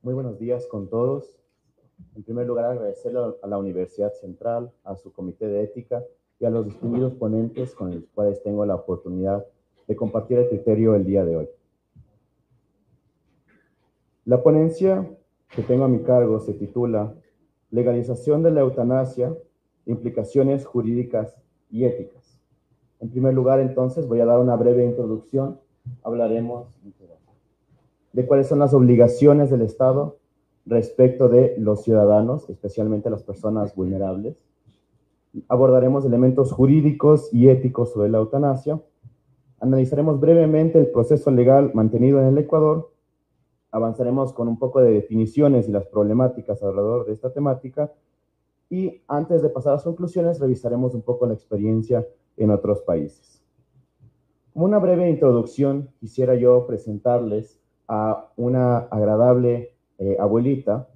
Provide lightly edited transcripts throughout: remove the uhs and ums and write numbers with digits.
Muy buenos días con todos. En primer lugar, agradecerle a la Universidad Central, a su comité de ética y a los distinguidos ponentes con los cuales tengo la oportunidad de compartir el criterio el día de hoy. La ponencia que tengo a mi cargo se titula Legalización de la eutanasia, implicaciones jurídicas y éticas. En primer lugar, entonces, voy a dar una breve introducción. Hablaremos de cuáles son las obligaciones del Estado respecto de los ciudadanos, especialmente las personas vulnerables. Abordaremos elementos jurídicos y éticos sobre la eutanasia. Analizaremos brevemente el proceso legal mantenido en el Ecuador. Avanzaremos con un poco de definiciones y las problemáticas alrededor de esta temática. Y antes de pasar a las conclusiones, revisaremos un poco la experiencia en otros países. Como una breve introducción, quisiera yo presentarles a una agradable abuelita.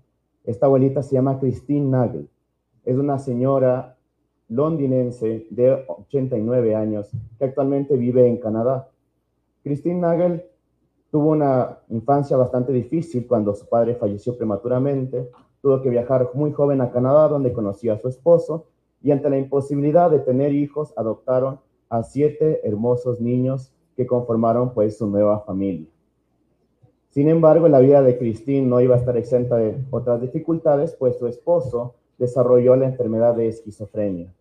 Esta abuelita se llama Christine Nagel. Es una señora londinense de 89 años que actualmente vive en Canadá. Christine Nagel tuvo una infancia bastante difícil cuando su padre falleció prematuramente. Tuvo que viajar muy joven a Canadá, donde conoció a su esposo, y ante la imposibilidad de tener hijos, adoptaron a 7 hermosos niños que conformaron pues su nueva familia. Sin embargo, la vida de Christine no iba a estar exenta de otras dificultades, pues su esposo desarrolló la enfermedad de esquizofrenia.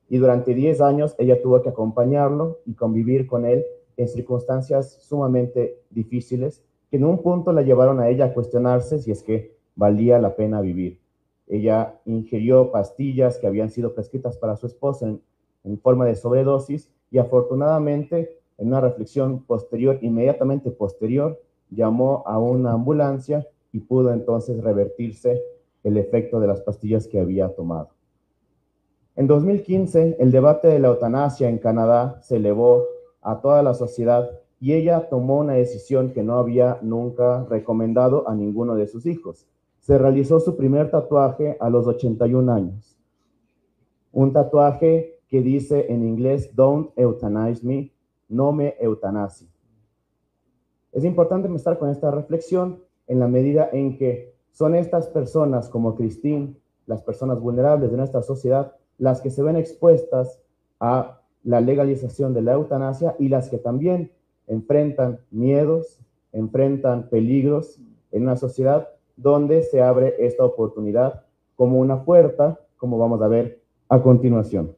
Y durante 10 años ella tuvo que acompañarlo y convivir con él en circunstancias sumamente difíciles, que en un punto la llevaron a ella a cuestionarse si es que valía la pena vivir. Ella ingirió pastillas que habían sido prescritas para su esposo en forma de sobredosis y afortunadamente en una reflexión posterior, inmediatamente posterior, llamó a una ambulancia y pudo entonces revertirse el efecto de las pastillas que había tomado. En 2015, el debate de la eutanasia en Canadá se elevó a toda la sociedad y ella tomó una decisión que no había nunca recomendado a ninguno de sus hijos. Se realizó su primer tatuaje a los 81 años. Un tatuaje que dice en inglés, "Don't euthanize me", no me eutanasie. Es importante empezar con esta reflexión en la medida en que son estas personas como Christine, las personas vulnerables de nuestra sociedad, las que se ven expuestas a la legalización de la eutanasia y las que también enfrentan miedos, enfrentan peligros en una sociedad donde se abre esta oportunidad como una puerta, como vamos a ver a continuación.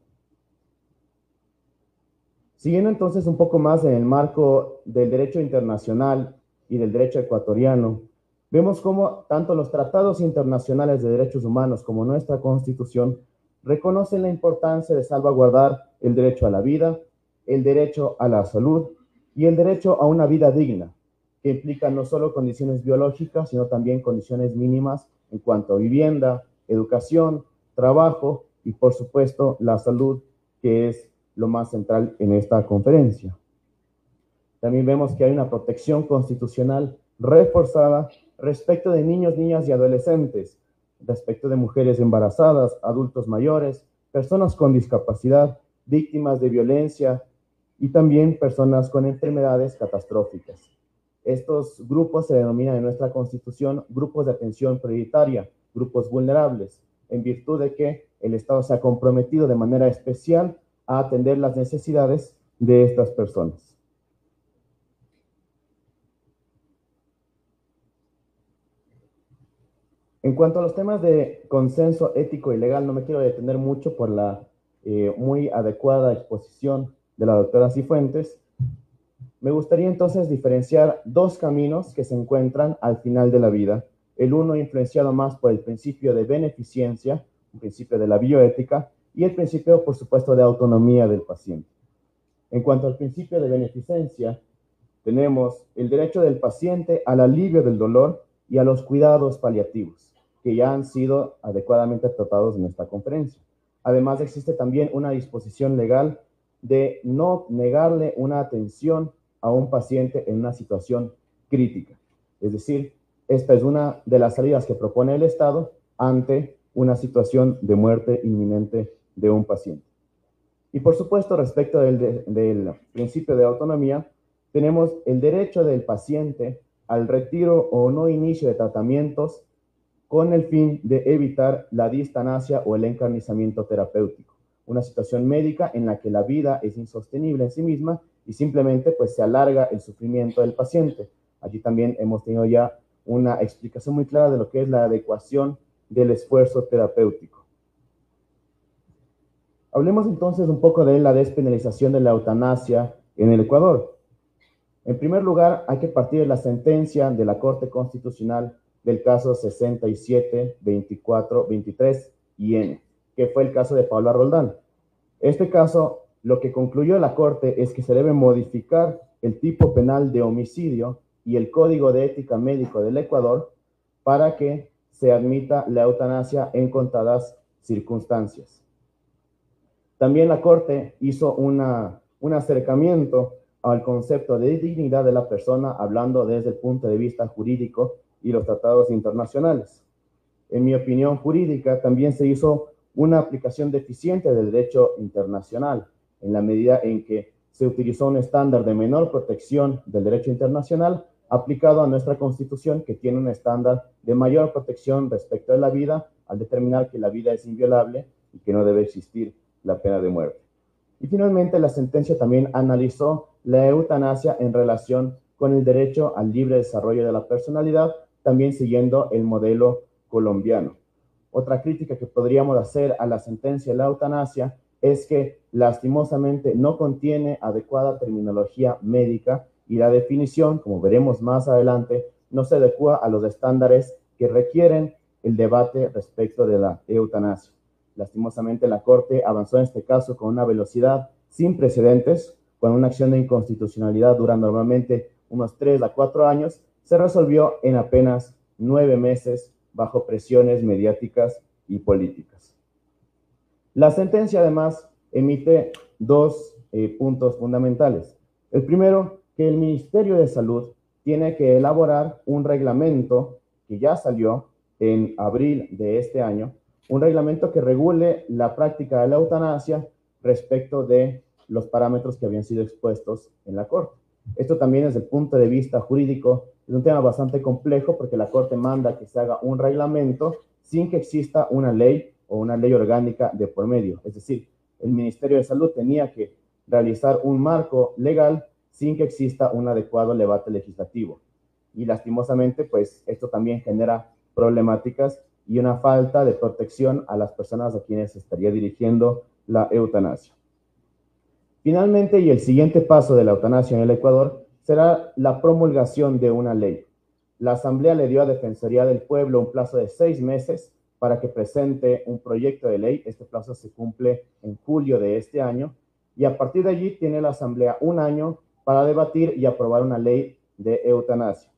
Siguiendo entonces un poco más en el marco del derecho internacional y del derecho ecuatoriano, vemos cómo tanto los tratados internacionales de derechos humanos como nuestra Constitución reconocen la importancia de salvaguardar el derecho a la vida, el derecho a la salud y el derecho a una vida digna, que implica no solo condiciones biológicas, sino también condiciones mínimas en cuanto a vivienda, educación, trabajo y, por supuesto, la salud, que es lo más central en esta conferencia. También vemos que hay una protección constitucional reforzada respecto de niños, niñas y adolescentes, respecto de mujeres embarazadas, adultos mayores, personas con discapacidad, víctimas de violencia y también personas con enfermedades catastróficas. Estos grupos se denominan en nuestra Constitución grupos de atención prioritaria, grupos vulnerables, en virtud de que el Estado se ha comprometido de manera especial a atender las necesidades de estas personas. En cuanto a los temas de consenso ético y legal, no me quiero detener mucho por la muy adecuada exposición de la doctora Cifuentes. Me gustaría entonces diferenciar dos caminos que se encuentran al final de la vida. El uno influenciado más por el principio de beneficencia, el principio de la bioética, y el principio, por supuesto, de autonomía del paciente. En cuanto al principio de beneficencia, tenemos el derecho del paciente al alivio del dolor y a los cuidados paliativos, que ya han sido adecuadamente tratados en esta conferencia. Además, existe también una disposición legal de no negarle una atención a un paciente en una situación crítica. Es decir, esta es una de las salidas que propone el Estado ante una situación de muerte inminente de un paciente. Y por supuesto, respecto del principio de autonomía, tenemos el derecho del paciente al retiro o no inicio de tratamientos con el fin de evitar la distanasia o el encarnizamiento terapéutico, una situación médica en la que la vida es insostenible en sí misma y simplemente pues se alarga el sufrimiento del paciente. Allí también hemos tenido ya una explicación muy clara de lo que es la adecuación del esfuerzo terapéutico. Hablemos entonces un poco de la despenalización de la eutanasia en el Ecuador. En primer lugar, hay que partir de la sentencia de la Corte Constitucional del caso 67-24-23-IN, que fue el caso de Paula Roldán. Este caso, lo que concluyó la Corte es que se debe modificar el tipo penal de homicidio y el Código de Ética Médico del Ecuador para que se admita la eutanasia en contadas circunstancias. También la Corte hizo un acercamiento al concepto de dignidad de la persona, hablando desde el punto de vista jurídico y los tratados internacionales. En mi opinión jurídica, también se hizo una aplicación deficiente del derecho internacional, en la medida en que se utilizó un estándar de menor protección del derecho internacional aplicado a nuestra Constitución, que tiene un estándar de mayor protección respecto de la vida, al determinar que la vida es inviolable y que no debe existir la pena de muerte. Y finalmente, la sentencia también analizó la eutanasia en relación con el derecho al libre desarrollo de la personalidad, también siguiendo el modelo colombiano. Otra crítica que podríamos hacer a la sentencia de la eutanasia es que lastimosamente no contiene adecuada terminología médica y la definición, como veremos más adelante, no se adecua a los estándares que requieren el debate respecto de la eutanasia. Lastimosamente, la Corte avanzó en este caso con una velocidad sin precedentes. Cuando una acción de inconstitucionalidad dura normalmente unos 3 a 4 años, se resolvió en apenas 9 meses bajo presiones mediáticas y políticas. La sentencia, además, emite dos puntos fundamentales. El primero, que el Ministerio de Salud tiene que elaborar un reglamento que ya salió en abril de este año, un reglamento que regule la práctica de la eutanasia respecto de los parámetros que habían sido expuestos en la Corte. Esto también desde el punto de vista jurídico es un tema bastante complejo porque la Corte manda que se haga un reglamento sin que exista una ley o una ley orgánica de por medio. Es decir, el Ministerio de Salud tenía que realizar un marco legal sin que exista un adecuado debate legislativo. Y lastimosamente, pues esto también genera problemáticas y una falta de protección a las personas a quienes se estaría dirigiendo la eutanasia. Finalmente, y el siguiente paso de la eutanasia en el Ecuador, será la promulgación de una ley. La Asamblea le dio a Defensoría del Pueblo un plazo de 6 meses para que presente un proyecto de ley. Este plazo se cumple en julio de este año y a partir de allí tiene la Asamblea un año para debatir y aprobar una ley de eutanasia.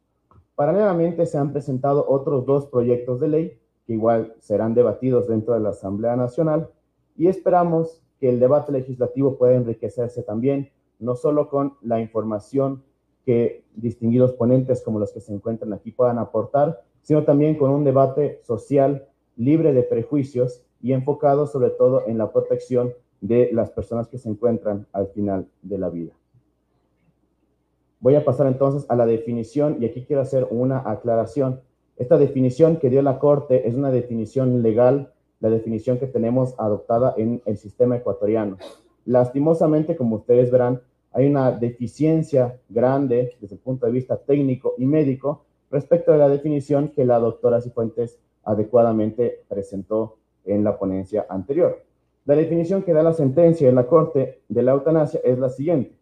Paralelamente se han presentado otros 2 proyectos de ley que igual serán debatidos dentro de la Asamblea Nacional y esperamos que el debate legislativo pueda enriquecerse también, no solo con la información que distinguidos ponentes como los que se encuentran aquí puedan aportar, sino también con un debate social libre de prejuicios y enfocado sobre todo en la protección de las personas que se encuentran al final de la vida. Voy a pasar entonces a la definición y aquí quiero hacer una aclaración. Esta definición que dio la Corte es una definición legal, la definición que tenemos adoptada en el sistema ecuatoriano. Lastimosamente, como ustedes verán, hay una deficiencia grande desde el punto de vista técnico y médico respecto de la definición que la doctora Cifuentes adecuadamente presentó en la ponencia anterior. La definición que da la sentencia en la Corte de la eutanasia es la siguiente.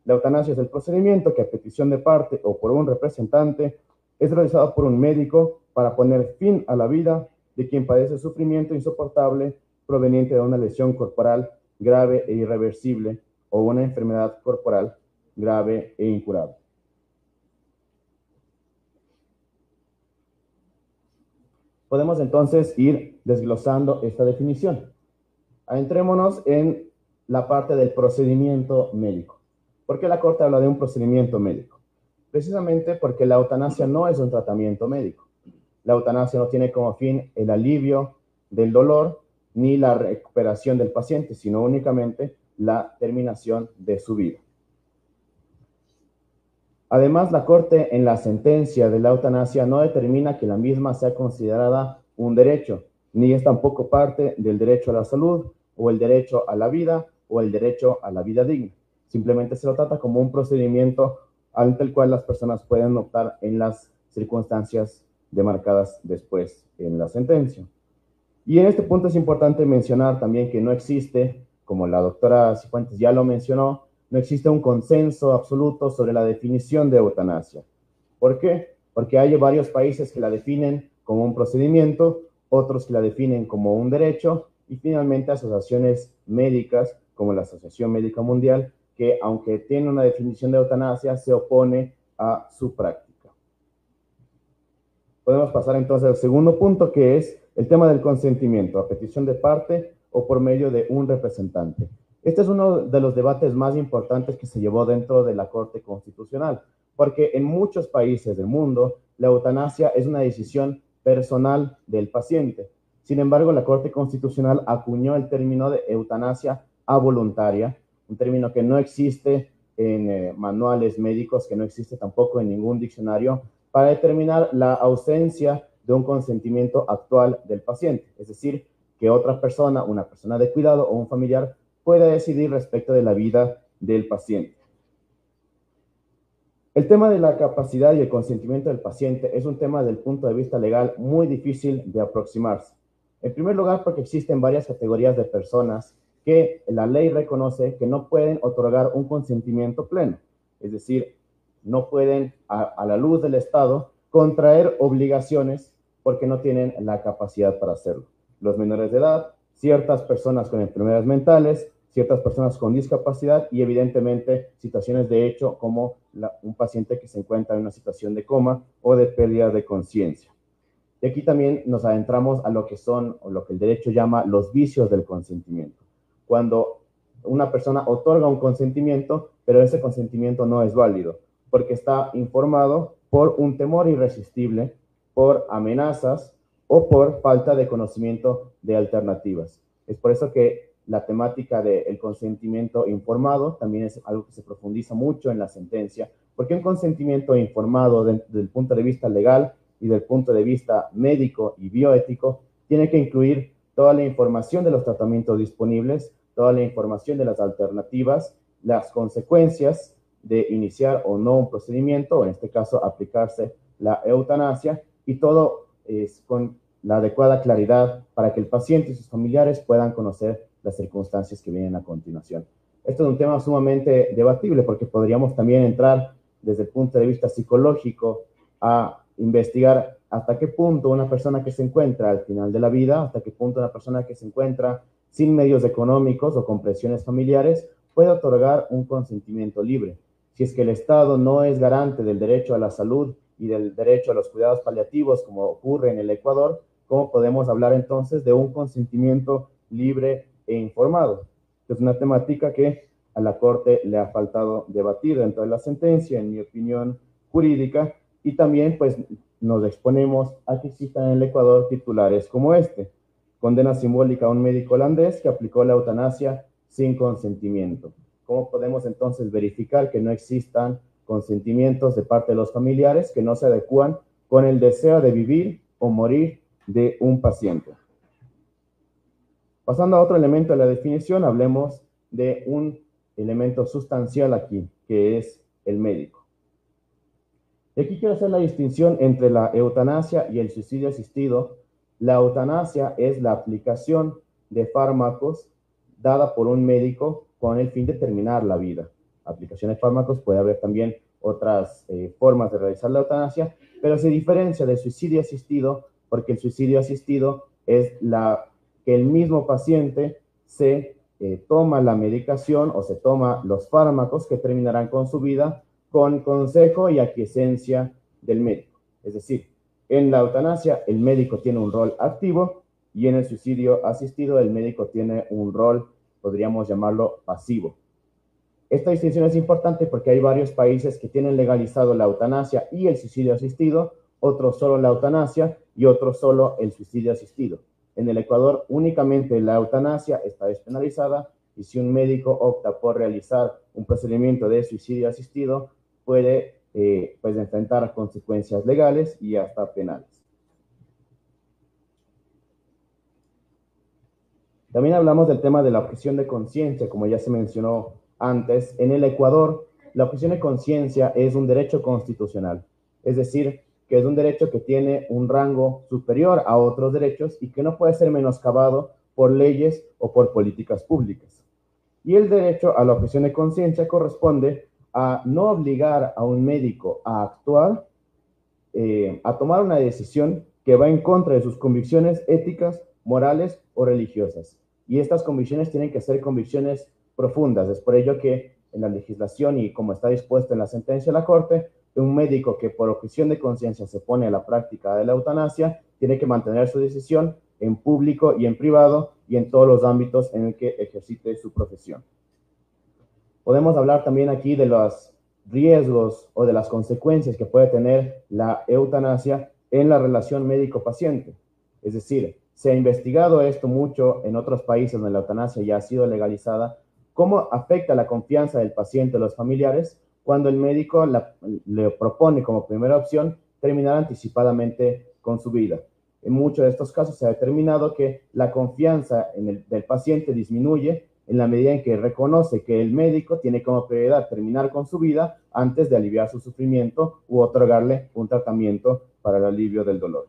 La eutanasia es el procedimiento que a petición de parte o por un representante es realizado por un médico para poner fin a la vida de quien padece sufrimiento insoportable proveniente de una lesión corporal grave e irreversible o una enfermedad corporal grave e incurable. Podemos entonces ir desglosando esta definición. Adentrémonos en la parte del procedimiento médico. ¿Por qué la Corte habla de un procedimiento médico? Precisamente porque la eutanasia no es un tratamiento médico. La eutanasia no tiene como fin el alivio del dolor ni la recuperación del paciente, sino únicamente la terminación de su vida. Además, la Corte en la sentencia de la eutanasia no determina que la misma sea considerada un derecho, ni es tampoco parte del derecho a la salud, o el derecho a la vida, o el derecho a la vida digna. Simplemente se lo trata como un procedimiento ante el cual las personas pueden optar en las circunstancias demarcadas después en la sentencia. Y en este punto es importante mencionar también que no existe, como la doctora Cifuentes ya lo mencionó, no existe un consenso absoluto sobre la definición de eutanasia. ¿Por qué? Porque hay varios países que la definen como un procedimiento, otros que la definen como un derecho, y finalmente asociaciones médicas, como la Asociación Médica Mundial, que aunque tiene una definición de eutanasia, se opone a su práctica. Podemos pasar entonces al segundo punto, que es el tema del consentimiento, a petición de parte o por medio de un representante. Este es uno de los debates más importantes que se llevó dentro de la Corte Constitucional, porque en muchos países del mundo la eutanasia es una decisión personal del paciente. Sin embargo, la Corte Constitucional acuñó el término de eutanasia avoluntaria, un término que no existe en manuales médicos, que no existe tampoco en ningún diccionario, para determinar la ausencia de un consentimiento actual del paciente, es decir, que otra persona, una persona de cuidado o un familiar pueda decidir respecto de la vida del paciente. El tema de la capacidad y el consentimiento del paciente es un tema desde el punto de vista legal muy difícil de aproximarse. En primer lugar, porque existen varias categorías de personas que la ley reconoce que no pueden otorgar un consentimiento pleno, es decir, no pueden, a la luz del Estado, contraer obligaciones porque no tienen la capacidad para hacerlo. Los menores de edad, ciertas personas con enfermedades mentales, ciertas personas con discapacidad y evidentemente situaciones de hecho como un paciente que se encuentra en una situación de coma o de pérdida de conciencia. Y aquí también nos adentramos a lo que son, o lo que el derecho llama los vicios del consentimiento. Cuando una persona otorga un consentimiento, pero ese consentimiento no es válido, porque está informado por un temor irresistible, por amenazas o por falta de conocimiento de alternativas. Es por eso que la temática del consentimiento informado también es algo que se profundiza mucho en la sentencia, porque un consentimiento informado desde el punto de vista legal y del punto de vista médico y bioético tiene que incluir toda la información de los tratamientos disponibles, toda la información de las alternativas, las consecuencias de iniciar o no un procedimiento, o en este caso aplicarse la eutanasia, y todo es con la adecuada claridad para que el paciente y sus familiares puedan conocer las circunstancias que vienen a continuación. Esto es un tema sumamente debatible porque podríamos también entrar desde el punto de vista psicológico a investigar hasta qué punto una persona que se encuentra al final de la vida, hasta qué punto una persona que se encuentra sin medios económicos o con presiones familiares puede otorgar un consentimiento libre. Si es que el Estado no es garante del derecho a la salud y del derecho a los cuidados paliativos, como ocurre en el Ecuador, ¿cómo podemos hablar entonces de un consentimiento libre e informado? Es una temática que a la Corte le ha faltado debatir dentro de la sentencia, en mi opinión jurídica, y también pues nos exponemos a que existan en el Ecuador titulares como este: condena simbólica a un médico holandés que aplicó la eutanasia sin consentimiento. ¿Cómo podemos entonces verificar que no existan consentimientos de parte de los familiares que no se adecúan con el deseo de vivir o morir de un paciente? Pasando a otro elemento de la definición, hablemos de un elemento sustancial aquí, que es el médico. Y aquí quiero hacer la distinción entre la eutanasia y el suicidio asistido. La eutanasia es la aplicación de fármacos dada por un médico con el fin de terminar la vida. Aplicación de fármacos, puede haber también otras formas de realizar la eutanasia, pero se diferencia del suicidio asistido porque el suicidio asistido es que el mismo paciente se toma la medicación o se toma los fármacos que terminarán con su vida con consejo y aquiescencia del médico. Es decir, en la eutanasia el médico tiene un rol activo y en el suicidio asistido el médico tiene un rol, podríamos llamarlo, pasivo. Esta distinción es importante porque hay varios países que tienen legalizado la eutanasia y el suicidio asistido, otros solo la eutanasia y otros solo el suicidio asistido. En el Ecuador únicamente la eutanasia está despenalizada y si un médico opta por realizar un procedimiento de suicidio asistido, puede pues enfrentar consecuencias legales y hasta penales. También hablamos del tema de la objeción de conciencia, como ya se mencionó antes. En el Ecuador, la objeción de conciencia es un derecho constitucional, es decir, que es un derecho que tiene un rango superior a otros derechos y que no puede ser menoscabado por leyes o por políticas públicas. Y el derecho a la objeción de conciencia corresponde a no obligar a un médico a actuar, a tomar una decisión que va en contra de sus convicciones éticas, morales o religiosas. Y estas convicciones tienen que ser convicciones profundas. Es por ello que en la legislación y como está dispuesto en la sentencia de la Corte, un médico que por objeción de conciencia se pone a la práctica de la eutanasia tiene que mantener su decisión en público y en privado y en todos los ámbitos en el que ejercite su profesión. Podemos hablar también aquí de los riesgos o de las consecuencias que puede tener la eutanasia en la relación médico-paciente. Es decir, se ha investigado esto mucho en otros países donde la eutanasia ya ha sido legalizada, cómo afecta la confianza del paciente o los familiares cuando el médico le propone como primera opción terminar anticipadamente con su vida. En muchos de estos casos se ha determinado que la confianza del paciente disminuye en la medida en que reconoce que el médico tiene como prioridad terminar con su vida antes de aliviar su sufrimiento u otorgarle un tratamiento para el alivio del dolor.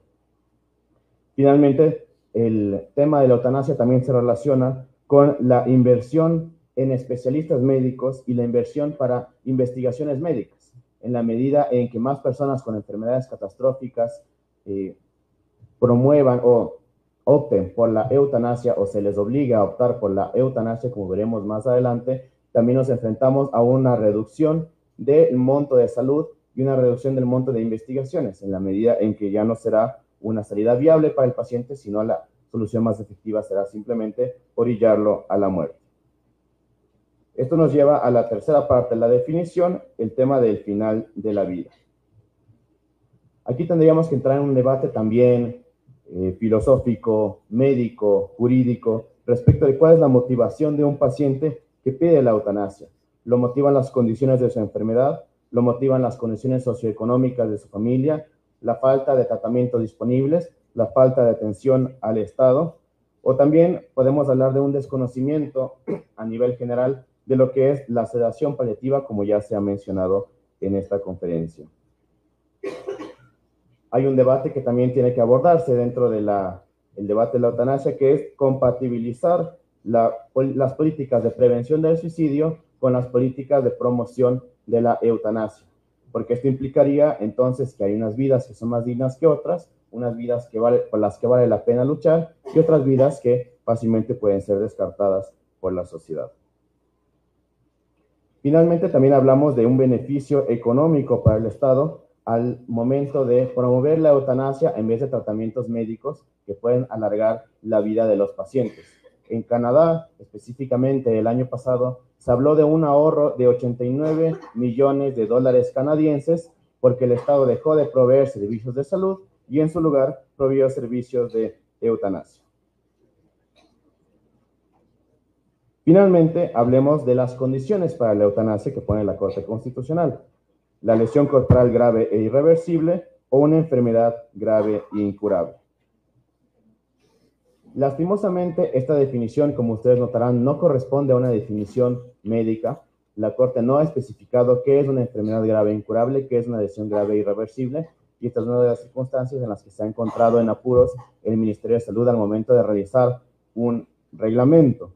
Finalmente, el tema de la eutanasia también se relaciona con la inversión en especialistas médicos y la inversión para investigaciones médicas, en la medida en que más personas con enfermedades catastróficas promuevan o opten por la eutanasia o se les obliga a optar por la eutanasia, como veremos más adelante, también nos enfrentamos a una reducción del monto de salud y una reducción del monto de investigaciones, en la medida en que ya no será una salida viable para el paciente, sino la solución más efectiva será simplemente orillarlo a la muerte. Esto nos lleva a la tercera parte de la definición, el tema del final de la vida. Aquí tendríamos que entrar en un debate también filosófico, médico, jurídico, respecto de cuál es la motivación de un paciente que pide la eutanasia. ¿Lo motivan las condiciones de su enfermedad? ¿Lo motivan las condiciones socioeconómicas de su familia? ¿La falta de tratamientos disponibles? ¿La falta de atención al Estado? O también podemos hablar de un desconocimiento a nivel general de lo que es la sedación paliativa, como ya se ha mencionado en esta conferencia. Hay un debate que también tiene que abordarse dentro del debate de la eutanasia, que es compatibilizar las políticas de prevención del suicidio con las políticas de promoción de la eutanasia. Porque esto implicaría entonces que hay unas vidas que son más dignas que otras, unas vidas por las que vale la pena luchar y otras vidas que fácilmente pueden ser descartadas por la sociedad. Finalmente, también hablamos de un beneficio económico para el Estado al momento de promover la eutanasia en vez de tratamientos médicos que pueden alargar la vida de los pacientes. En Canadá, específicamente el año pasado, se habló de un ahorro de 89 millones de dólares canadienses porque el Estado dejó de proveer servicios de salud y en su lugar proveyó servicios de eutanasia. Finalmente, hablemos de las condiciones para la eutanasia que pone la Corte Constitucional: la lesión corporal grave e irreversible o una enfermedad grave e incurable. Lastimosamente, esta definición, como ustedes notarán, no corresponde a una definición médica. La Corte no ha especificado qué es una enfermedad grave e incurable, qué es una lesión grave e irreversible, y esta es una de las circunstancias en las que se ha encontrado en apuros el Ministerio de Salud al momento de realizar un reglamento.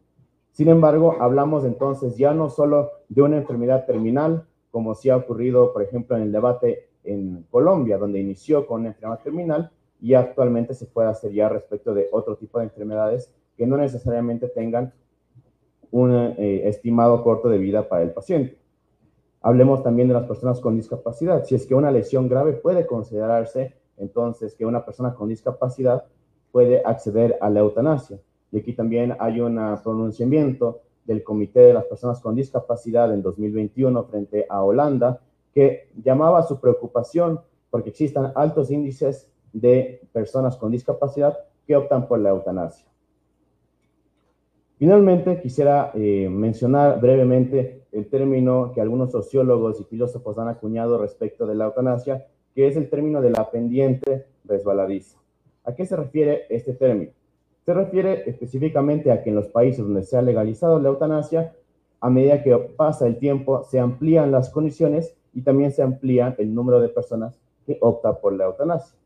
Sin embargo, hablamos entonces ya no solo de una enfermedad terminal, como sí ha ocurrido, por ejemplo, en el debate en Colombia, donde inició con una enfermedad terminal y actualmente se puede hacer ya respecto de otro tipo de enfermedades que no necesariamente tengan un estimado corto de vida para el paciente. Hablemos también de las personas con discapacidad. Si es que una lesión grave puede considerarse entonces que una persona con discapacidad puede acceder a la eutanasia. Y aquí también hay un pronunciamiento del Comité de las Personas con Discapacidad en 2021 frente a Holanda, que llamaba a su preocupación porque existan altos índices de personas con discapacidad que optan por la eutanasia. Finalmente, quisiera mencionar brevemente el término que algunos sociólogos y filósofos han acuñado respecto de la eutanasia, que es el término de la pendiente resbaladiza. ¿A qué se refiere este término? Se refiere específicamente a que en los países donde se ha legalizado la eutanasia, a medida que pasa el tiempo, se amplían las condiciones y también se amplía el número de personas que opta por la eutanasia.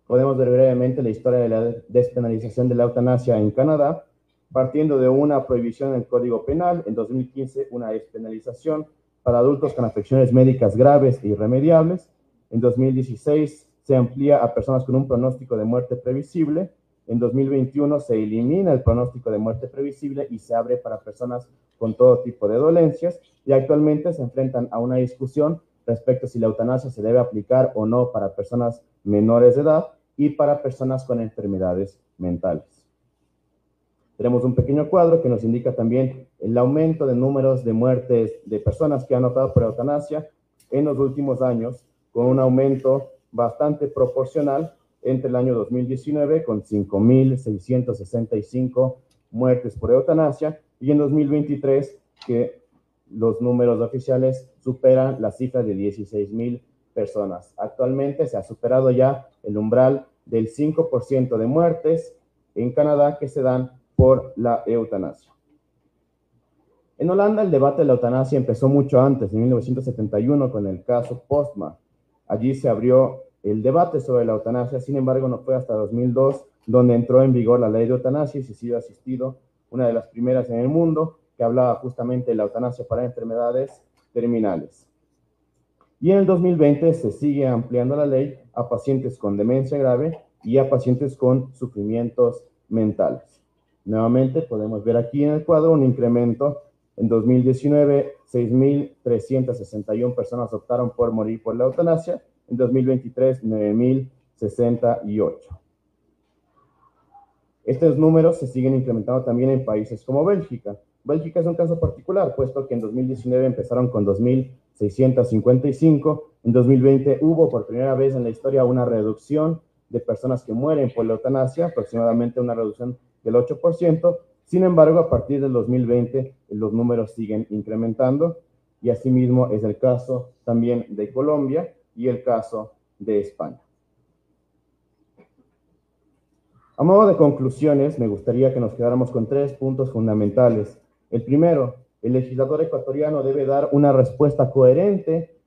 Podemos ver brevemente la historia de la despenalización de la eutanasia en Canadá, partiendo de una prohibición en el Código Penal, en 2015 una despenalización para adultos con afecciones médicas graves e irremediables, en 2016 se amplía a personas con un pronóstico de muerte previsible, en 2021 se elimina el pronóstico de muerte previsible y se abre para personas con todo tipo de dolencias, y actualmente se enfrentan a una discusión respecto a si la eutanasia se debe aplicar o no para personas menores de edad y para personas con enfermedades mentales. Tenemos un pequeño cuadro que nos indica también el aumento de números de muertes de personas que han optado por eutanasia en los últimos años, con un aumento bastante proporcional entre el año 2019 con 5.665 muertes por eutanasia y en 2023 que los números oficiales superan la cifra de 16.000 personas. Actualmente se ha superado ya el umbral del 5% de muertes en Canadá que se dan por la eutanasia. En Holanda el debate de la eutanasia empezó mucho antes, en 1971, con el caso Postma. Allí se abrió el debate sobre la eutanasia, sin embargo no fue hasta 2002 donde entró en vigor la ley de eutanasia y se sigue asistido, una de las primeras en el mundo, que hablaba justamente de la eutanasia para enfermedades terminales. Y en el 2020 se sigue ampliando la ley a pacientes con demencia grave y a pacientes con sufrimientos mentales. Nuevamente podemos ver aquí en el cuadro un incremento. En 2019, 6.361 personas optaron por morir por la eutanasia. En 2023, 9.068. Estos números se siguen incrementando también en países como Bélgica. Bélgica es un caso particular, puesto que en 2019 empezaron con 2.655. En 2020 hubo por primera vez en la historia una reducción de personas que mueren por la eutanasia, aproximadamente una reducción del 8%. Sin embargo, a partir del 2020 los números siguen incrementando y asimismo es el caso también de Colombia y el caso de España. A modo de conclusiones, me gustaría que nos quedáramos con 3 puntos fundamentales. El primero, el legislador ecuatoriano debe dar una respuesta coherente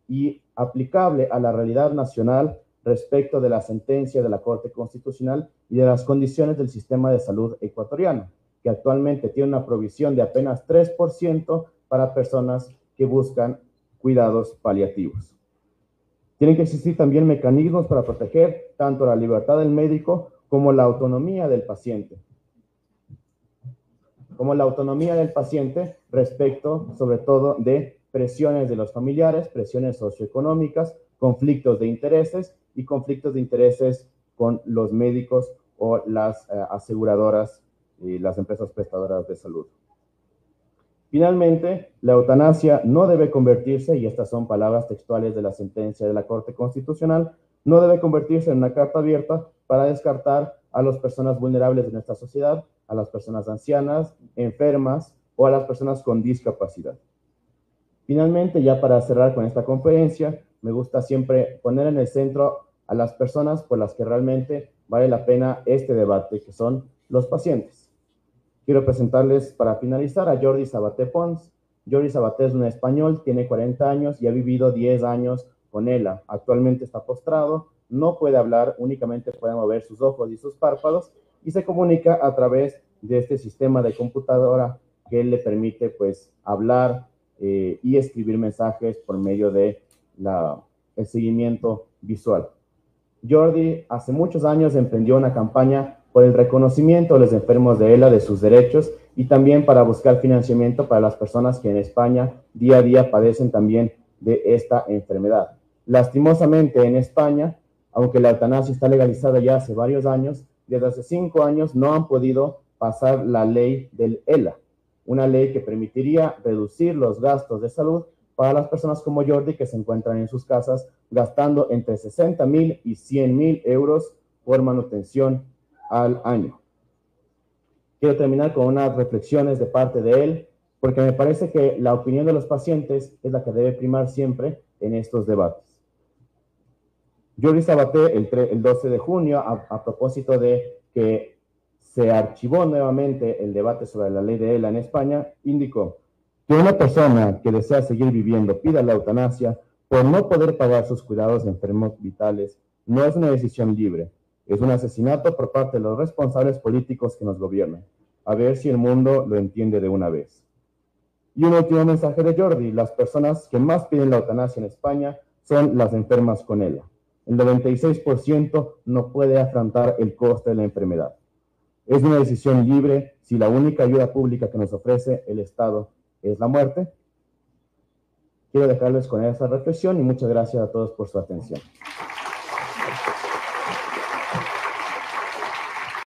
y aplicable a la realidad nacional respecto de la sentencia de la Corte Constitucional y de las condiciones del sistema de salud ecuatoriano, que actualmente tiene una provisión de apenas 3% para personas que buscan cuidados paliativos. Tienen que existir también mecanismos para proteger tanto la libertad del médico como la autonomía del paciente. Respecto, sobre todo, de presiones de los familiares, presiones socioeconómicas, conflictos de intereses y conflictos de intereses con los médicos o las aseguradoras y las empresas prestadoras de salud. Finalmente, la eutanasia no debe convertirse, y estas son palabras textuales de la sentencia de la Corte Constitucional, no debe convertirse en una carta abierta para descartar a las personas vulnerables de nuestra sociedad, a las personas ancianas, enfermas o a las personas con discapacidad. Finalmente, ya para cerrar con esta conferencia, me gusta siempre poner en el centro a las personas por las que realmente vale la pena este debate, que son los pacientes. Quiero presentarles para finalizar a Jordi Sabaté Pons. Jordi Sabaté es un español, tiene 40 años y ha vivido 10 años con ELA. Actualmente está postrado, no puede hablar, únicamente puede mover sus ojos y sus párpados y se comunica a través de este sistema de computadora que le permite pues hablar y escribir mensajes por medio de el seguimiento visual. Jordi hace muchos años emprendió una campaña por el reconocimiento de los enfermos de ELA de sus derechos y también para buscar financiamiento para las personas que en España día a día padecen también de esta enfermedad. Lastimosamente en España, aunque la eutanasia está legalizada ya hace varios años, desde hace 5 años no han podido pasar la ley del ELA, una ley que permitiría reducir los gastos de salud para las personas como Jordi que se encuentran en sus casas gastando entre 60.000 y 100.000 euros por manutención al año. Quiero terminar con unas reflexiones de parte de él, porque me parece que la opinión de los pacientes es la que debe primar siempre en estos debates. Jordi Sabaté, el 12 de junio, a propósito de que se archivó nuevamente el debate sobre la ley de ELA en España, indicó que una persona que desea seguir viviendo pida la eutanasia por no poder pagar sus cuidados de enfermos vitales no es una decisión libre, es un asesinato por parte de los responsables políticos que nos gobiernan. A ver si el mundo lo entiende de una vez. Y un último mensaje de Jordi: las personas que más piden la eutanasia en España son las enfermas con ELA. El 96% no puede afrontar el coste de la enfermedad. Es una decisión libre si la única ayuda pública que nos ofrece el Estado es la muerte. Quiero dejarles con esa reflexión y muchas gracias a todos por su atención.